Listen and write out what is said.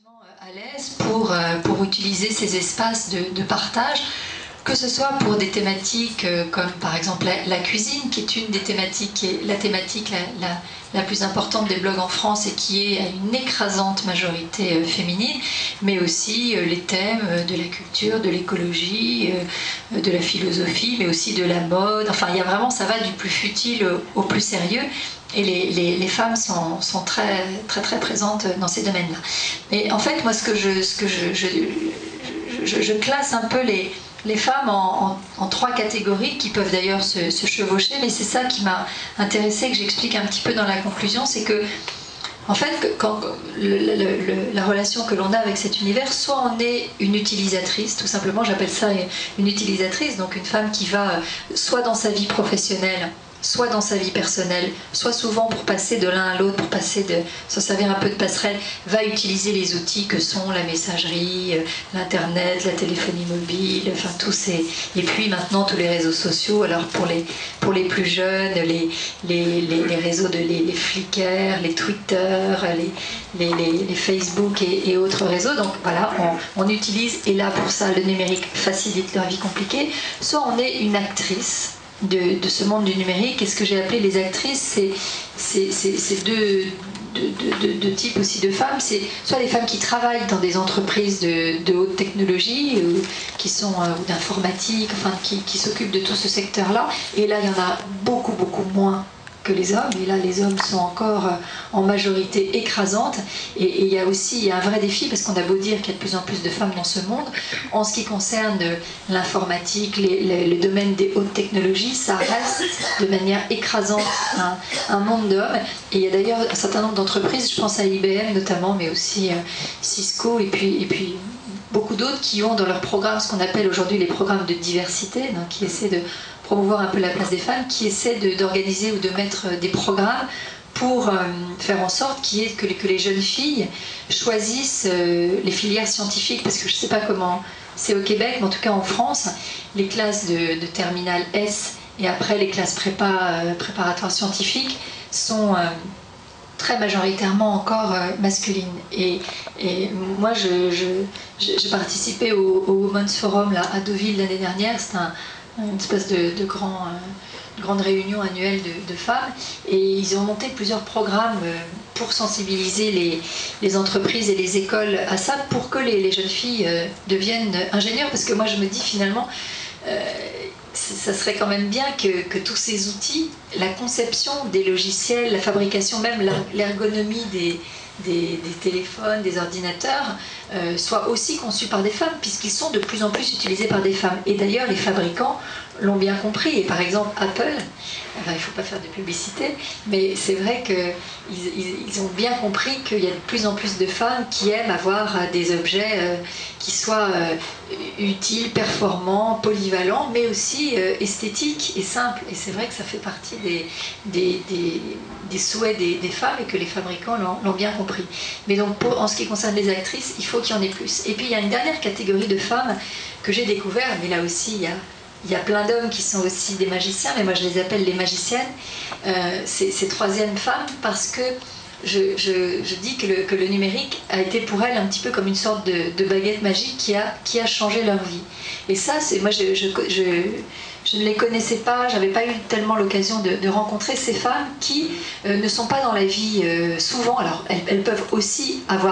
À l'aise pour utiliser ces espaces de partage, que ce soit pour des thématiques comme par exemple la cuisine, qui est une des thématiques, qui est la thématique la plus importante des blogs en France et qui est à une écrasante majorité féminine, mais aussi les thèmes de la culture, de l'écologie, de la philosophie, mais aussi de la mode. Enfin, il y a vraiment, ça va du plus futile au plus sérieux. Et les femmes sont très, très, très présentes dans ces domaines-là. Mais en fait, moi, je classe un peu les femmes en trois catégories qui peuvent d'ailleurs se chevaucher, mais c'est ça qui m'a intéressée, que j'explique un petit peu dans la conclusion, c'est que en fait, quand la relation que l'on a avec cet univers, soit on est une utilisatrice, tout simplement, j'appelle ça une utilisatrice, donc une femme qui va soit dans sa vie professionnelle, soit dans sa vie personnelle, soit souvent pour passer de l'un à l'autre, pour s'en servir un peu de passerelle, va utiliser les outils que sont la messagerie, l'internet, la téléphonie mobile, enfin tous ces... Et puis maintenant tous les réseaux sociaux, alors pour les plus jeunes, les réseaux les Flickr, les Twitter, les Facebook et autres réseaux, donc voilà, on utilise, et là pour ça le numérique facilite leur vie compliquée, soit on est une actrice de ce monde du numérique, et ce que j'ai appelé les actrices, c'est deux types aussi de femmes. C'est soit les femmes qui travaillent dans des entreprises de haute technologie, qui sont ou d'informatique, enfin qui s'occupent de tout ce secteur-là, et là il y en a beaucoup moins que les hommes, et là les hommes sont encore en majorité écrasante, et il y a un vrai défi, parce qu'on a beau dire qu'il y a de plus en plus de femmes dans ce monde, en ce qui concerne l'informatique, le domaine des hautes technologies, ça reste de manière écrasante un monde d'hommes, et il y a d'ailleurs un certain nombre d'entreprises, je pense à IBM notamment, mais aussi Cisco, et puis beaucoup d'autres qui ont dans leur programme ce qu'on appelle aujourd'hui les programmes de diversité, donc qui essaient de promouvoir un peu la place des femmes, qui essaient d'organiser ou de mettre des programmes pour faire en sorte que les jeunes filles choisissent les filières scientifiques, parce que je ne sais pas comment c'est au Québec, mais en tout cas en France, les classes de terminale S et après les classes préparatoires scientifiques sont très majoritairement encore masculines. Et moi, j'ai participé au Women's Forum là, à Deauville l'année dernière. C'est une espèce de grande réunion annuelle de femmes, et ils ont monté plusieurs programmes pour sensibiliser les entreprises et les écoles à ça, pour que les jeunes filles deviennent ingénieurs, parce que moi je me dis finalement ça serait quand même bien que tous ces outils, la conception des logiciels, la fabrication, même l'ergonomie des téléphones, des ordinateurs, soient aussi conçus par des femmes, puisqu'ils sont de plus en plus utilisés par des femmes. Et d'ailleurs, les fabricants l'ont bien compris. Et par exemple, Apple, il ne faut pas faire de publicité, mais c'est vrai qu'ils ont bien compris qu'il y a de plus en plus de femmes qui aiment avoir des objets qui soient utiles, performants, polyvalents, mais aussi esthétiques et simples. Et c'est vrai que ça fait partie des souhaits des femmes, et que les fabricants l'ont bien compris. Mais donc, en ce qui concerne les actrices, il faut qu'il y en ait plus. Et puis, il y a une dernière catégorie de femmes que j'ai découvert, mais là aussi, il y a plein d'hommes qui sont aussi des magiciens, mais moi je les appelle les magiciennes, ces troisièmes femmes, parce que je dis que le numérique a été pour elles un petit peu comme une sorte de baguette magique qui a changé leur vie. Et ça, moi je ne les connaissais pas, j'avais pas eu tellement l'occasion de rencontrer ces femmes qui ne sont pas dans la vie souvent. Alors elles peuvent aussi avoir